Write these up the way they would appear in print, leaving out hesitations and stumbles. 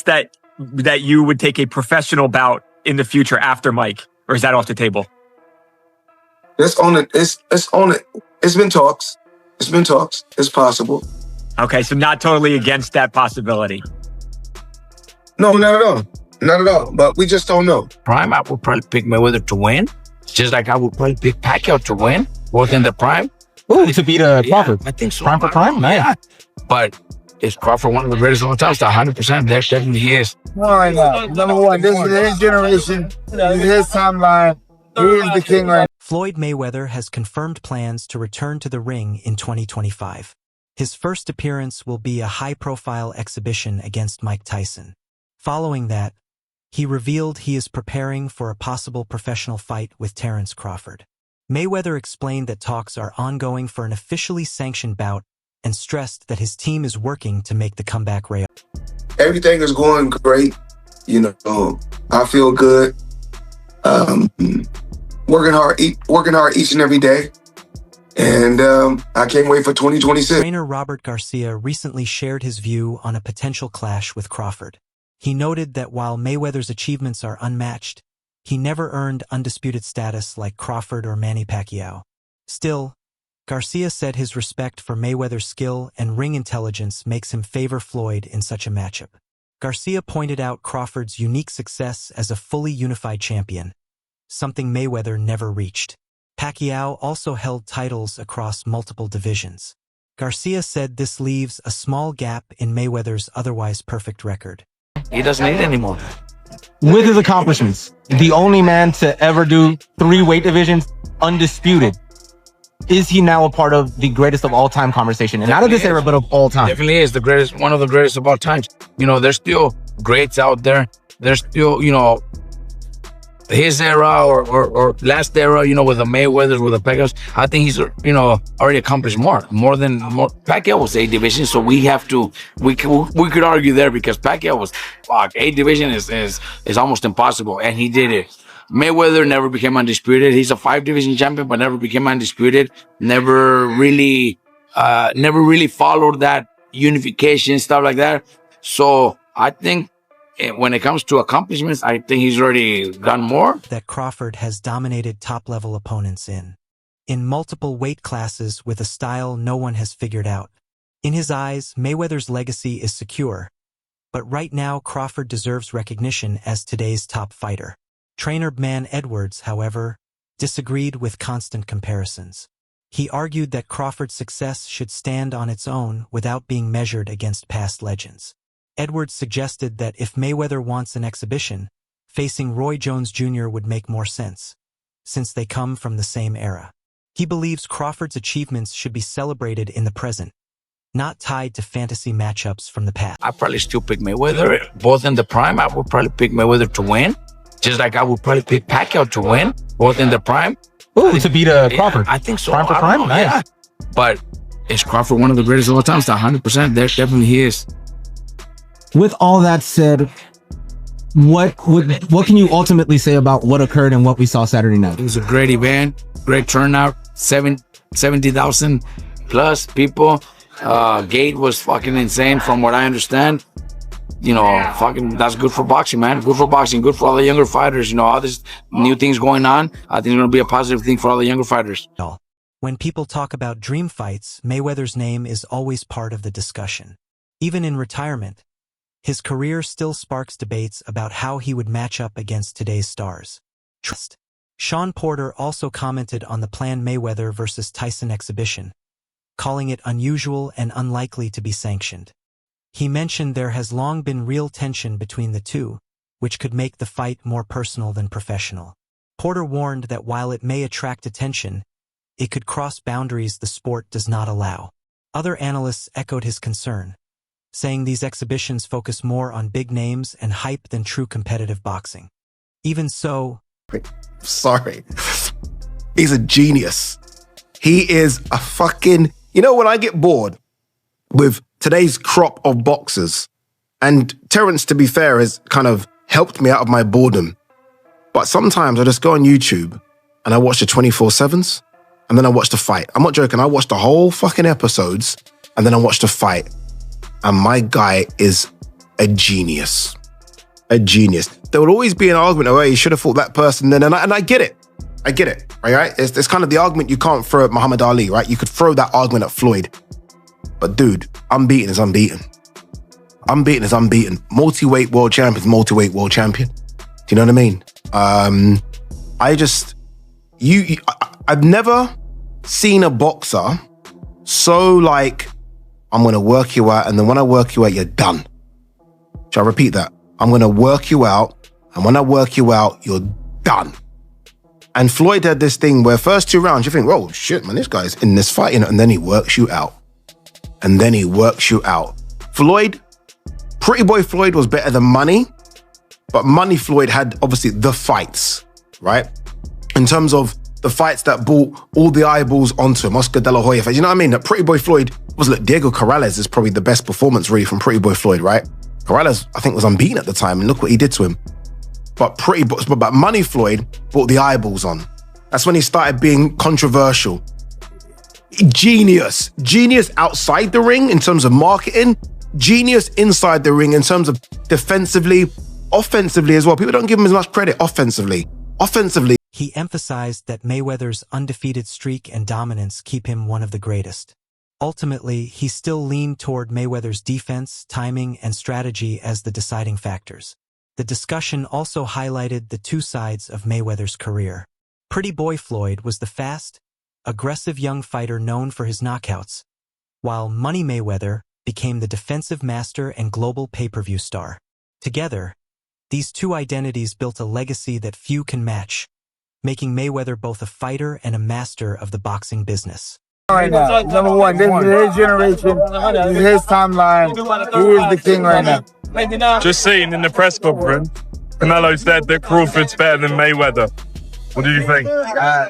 that you would take a professional bout in the future after Mike, or is that off the table? It's on it. It's on it. It's been talks. It's been talks. It's possible. Okay, so not totally against that possibility. No, not at all. Not at all. But we just don't know. Prime, I would probably pick Mayweather to win. Just like I would probably pick Pacquiao to win, both in the prime. Ooh, to beat Crawford. I think so. Prime for prime? Nice. Yeah. But is Crawford one of the greatest of all time? 100%. There definitely is. Right now, number one, this is his generation. This is his timeline. He is the king right now. Floyd Mayweather has confirmed plans to return to the ring in 2025. His first appearance will be a high-profile exhibition against Mike Tyson. Following that, he revealed he is preparing for a possible professional fight with Terence Crawford. Mayweather explained that talks are ongoing for an officially sanctioned bout and stressed that his team is working to make the comeback real. Everything is going great. You know, I feel good. Working hard each and every day. And I can't wait for 2026. Trainer Robert Garcia recently shared his view on a potential clash with Crawford. He noted that while Mayweather's achievements are unmatched, he never earned undisputed status like Crawford or Manny Pacquiao. Still, Garcia said his respect for Mayweather's skill and ring intelligence makes him favor Floyd in such a matchup. Garcia pointed out Crawford's unique success as a fully unified champion, something Mayweather never reached. Pacquiao also held titles across multiple divisions. Garcia said this leaves a small gap in Mayweather's otherwise perfect record. He doesn't need it anymore. With his accomplishments, the only man to ever do 3 weight divisions undisputed. Is he now a part of the greatest of all time conversation? And not of this era, but of all time. Definitely is the greatest, one of the greatest of all times. You know, there's still greats out there. There's still, you know, his era or last era, you know, with the Mayweathers, with the Pacquiaos. I think he's, you know, already accomplished more. Pacquiao was 8 divisions, so we could argue there because Pacquiao was, fuck, 8 division is almost impossible, and he did it. Mayweather never became undisputed. He's a 5 division champion, but never became undisputed. Never really followed that unification, stuff like that. So I think when it comes to accomplishments, I think he's already done more. That Crawford has dominated top-level opponents in multiple weight classes with a style no one has figured out. In his eyes, Mayweather's legacy is secure, but right now Crawford deserves recognition as today's top fighter. Trainer Man Edwards, however, disagreed with constant comparisons. He argued that Crawford's success should stand on its own without being measured against past legends. Edwards suggested that if Mayweather wants an exhibition, facing Roy Jones Jr. would make more sense, since they come from the same era. He believes Crawford's achievements should be celebrated in the present, not tied to fantasy matchups from the past. I probably still pick Mayweather, both in the prime. I would probably pick Mayweather to win, just like I would probably pick Pacquiao to win, both in the prime. Ooh, to beat Crawford. I think so. Prime for prime? Nice. Yeah. But is Crawford one of the greatest of all time? 100%. There definitely he is. With all that said, what can you ultimately say about what occurred and what we saw Saturday night? It was a great event, great turnout, 70,000 plus people. Gate was fucking insane from what I understand. You know, fucking, that's good for boxing, man. Good for boxing, good for all the younger fighters. You know, all these new things going on. I think it's going to be a positive thing for all the younger fighters. When people talk about dream fights, Mayweather's name is always part of the discussion. Even in retirement, his career still sparks debates about how he would match up against today's stars. Sean Porter also commented on the planned Mayweather versus Tyson exhibition, calling it unusual and unlikely to be sanctioned. He mentioned there has long been real tension between the two, which could make the fight more personal than professional. Porter warned that while it may attract attention, it could cross boundaries the sport does not allow. Other analysts echoed his concern, saying these exhibitions focus more on big names and hype than true competitive boxing. Even so... Sorry. He's a genius. He is a fucking... You know, when I get bored with today's crop of boxers, and Terence, to be fair, has kind of helped me out of my boredom, but sometimes I just go on YouTube and I watch the 24/7s and then I watch the fight. I'm not joking. I watch the whole fucking episodes and then I watch the fight. And my guy is a genius. A genius. There would always be an argument, oh, you should have fought that person then. And I get it. I get it, right? It's kind of the argument you can't throw at Muhammad Ali, right? You could throw that argument at Floyd. But dude, unbeaten is unbeaten. Unbeaten is unbeaten. Multi-weight world champion is multi-weight world champion. Do you know what I mean? I've never seen a boxer so like, I'm going to work you out, and then when I work you out, you're done. Shall I repeat that? I'm going to work you out, and when I work you out, you're done. And Floyd had this thing where first 2 rounds, you think, oh shit, man, this guy's in this fight, and then he works you out. And then he works you out. Floyd, Pretty Boy Floyd was better than Money, but Money Floyd had obviously the fights, right? In terms of the fights that brought all the eyeballs onto him, Oscar De La Hoya fights, you know what I mean? That Pretty Boy Floyd was like, Diego Corrales is probably the best performance really from Pretty Boy Floyd, right? Corrales, I think, was unbeaten at the time, and look what he did to him. But Money Floyd brought the eyeballs on. That's when he started being controversial. Genius outside the ring in terms of marketing, genius inside the ring in terms of defensively, offensively as well. People don't give him as much credit offensively. He emphasized that Mayweather's undefeated streak and dominance keep him one of the greatest. Ultimately, he still leaned toward Mayweather's defense, timing, and strategy as the deciding factors. The discussion also highlighted the 2 sides of Mayweather's career. Pretty Boy Floyd was the fast, aggressive young fighter known for his knockouts, while Money Mayweather became the defensive master and global pay-per-view star. Together, these 2 identities built a legacy that few can match, making Mayweather both a fighter and a master of the boxing business. Right now, number one, this is his generation, this is his timeline. He is the king right now. Just seen in the press conference, Canelo said that Crawford's better than Mayweather. What do you think?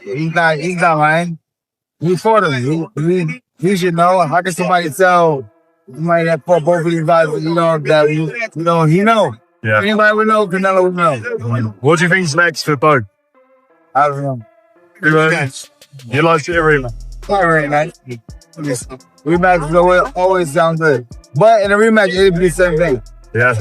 He's not lying. He fought him. He should know. How can somebody tell somebody that fought both of these guys, he know? Yeah. Anybody would know, Canelo would know. What do you think's next for both? I don't know. You like to hear him? Not very nice. Rematches always sound good. But in a rematch, it'll be the same thing. Yeah.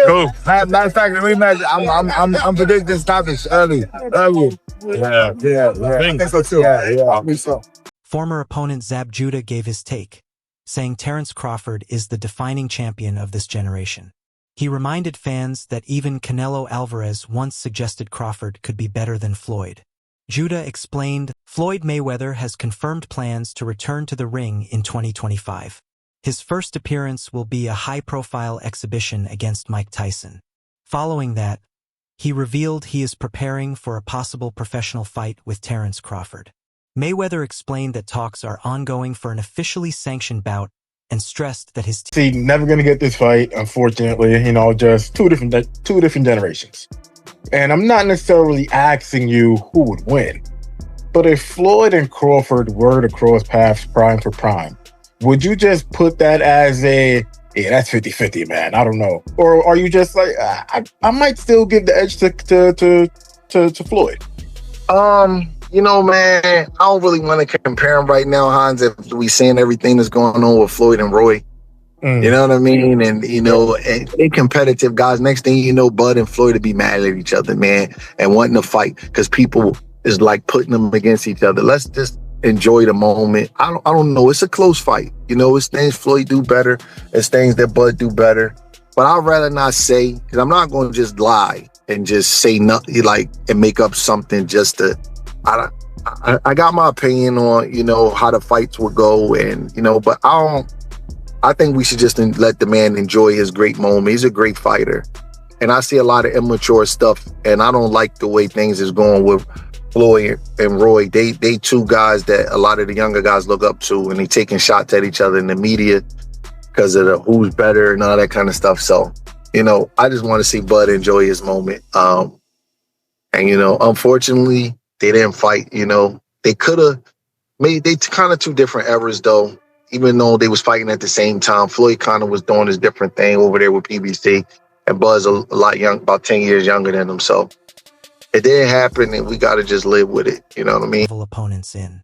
Cool. Matter of fact, in a rematch, I'm predicting stoppage early. Yeah. I think so too. Yeah. I think so. Former opponent Zab Judah gave his take, saying Terence Crawford is the defining champion of this generation. He reminded fans that even Canelo Alvarez once suggested Crawford could be better than Floyd. Judah explained, Floyd Mayweather has confirmed plans to return to the ring in 2025. His first appearance will be a high-profile exhibition against Mike Tyson. Following that, he revealed he is preparing for a possible professional fight with Terence Crawford. Mayweather explained that talks are ongoing for an officially sanctioned bout and stressed that his team never going to get this fight, unfortunately, just two different generations. And I'm not necessarily asking you who would win, but if Floyd and Crawford were to cross paths prime for prime, would you just put that as that's 50-50, man, I don't know? Or are you just like, I might still give the edge to Floyd? Man, I don't really want to compare them right now, Hans, if we seeing everything that's going on with Floyd and Roy. You know what I mean? And, and they competitive guys. Next thing you know, Bud and Floyd to be mad at each other, man, and wanting to fight because people is like putting them against each other. Let's just enjoy the moment. I don't know. It's a close fight. It's things Floyd do better. It's things that Bud do better. But I'd rather not say, because I'm not going to just lie and just say nothing, and make up something just to, I got my opinion on, how the fights will go and, but I think we should just let the man enjoy his great moment. He's a great fighter. And I see a lot of immature stuff, and I don't like the way things is going with Floyd and Roy. They 2 guys that a lot of the younger guys look up to, and they taking shots at each other in the media because of the who's better and all that kind of stuff. So, I just want to see Bud enjoy his moment. And, unfortunately, they didn't fight. They could have made, they kind of 2 different eras, though. Even though they was fighting at the same time, Floyd kind of was doing his different thing over there with PBC, and Bud's a lot young, about 10 years younger than him. So it didn't happen, and we got to just live with it. You know what I mean? Opponents in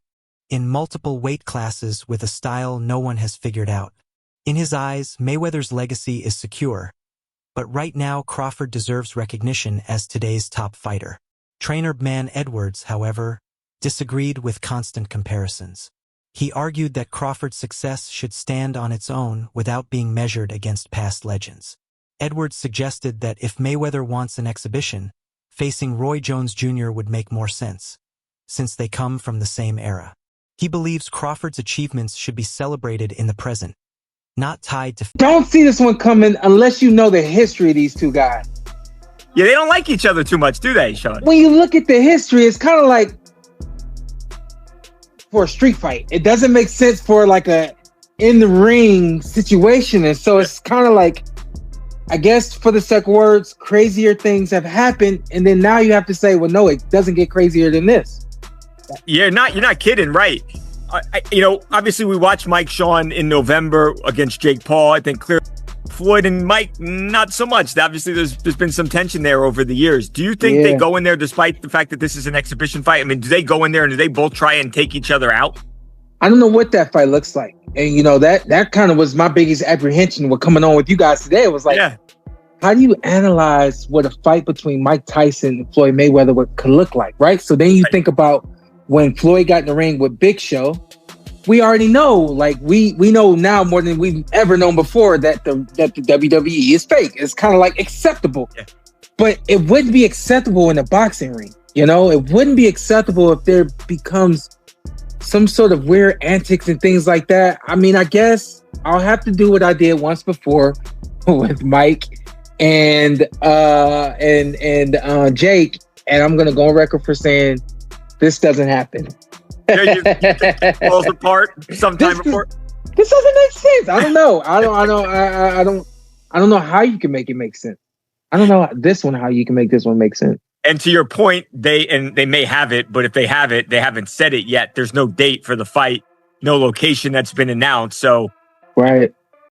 multiple weight classes with a style no one has figured out. In his eyes, Mayweather's legacy is secure, but right now Crawford deserves recognition as today's top fighter. Trainer Man Edwards, however, disagreed with constant comparisons. He argued that Crawford's success should stand on its own without being measured against past legends. Edwards suggested that if Mayweather wants an exhibition, facing Roy Jones Jr. would make more sense, since they come from the same era. He believes Crawford's achievements should be celebrated in the present, not tied to... Don't see this one coming unless you know the history of these two guys. Yeah, they don't like each other too much, do they, Sean? When you look at the history, it's kind of like for a street fight. It doesn't make sense for like a in-the-ring situation. And so it's kind of like, I guess for the sake of words, crazier things have happened. And then now you have to say, well, no, it doesn't get crazier than this. You're not kidding, right? Obviously we watched Mike Sean in November against Jake Paul. I think clearly Floyd and Mike, not so much. Obviously there's been some tension there over the years. Do you think they go in there despite the fact that this is an exhibition fight? I mean, do they go in there and do they both try and take each other out? I don't know what that fight looks like. And, that kind of was my biggest apprehension with coming on with you guys today. It was like, how do you analyze what a fight between Mike Tyson and Floyd Mayweather could look like, right? So then you think about when Floyd got in the ring with Big Show, we already know, like we know now more than we've ever known before that the WWE is fake. It's kind of like acceptable, but it wouldn't be acceptable in a boxing ring. It wouldn't be acceptable if there becomes some sort of weird antics and things like that. I mean, I guess I'll have to do what I did once before with Mike and Jake, and I'm gonna go on record for saying this doesn't happen. You think falls apart sometime before. This doesn't make sense. I don't know. I don't know how you can make it make sense. I don't know how you can make this one make sense. And to your point, they may have it, but if they have it, they haven't said it yet. There's no date for the fight, no location that's been announced. So right.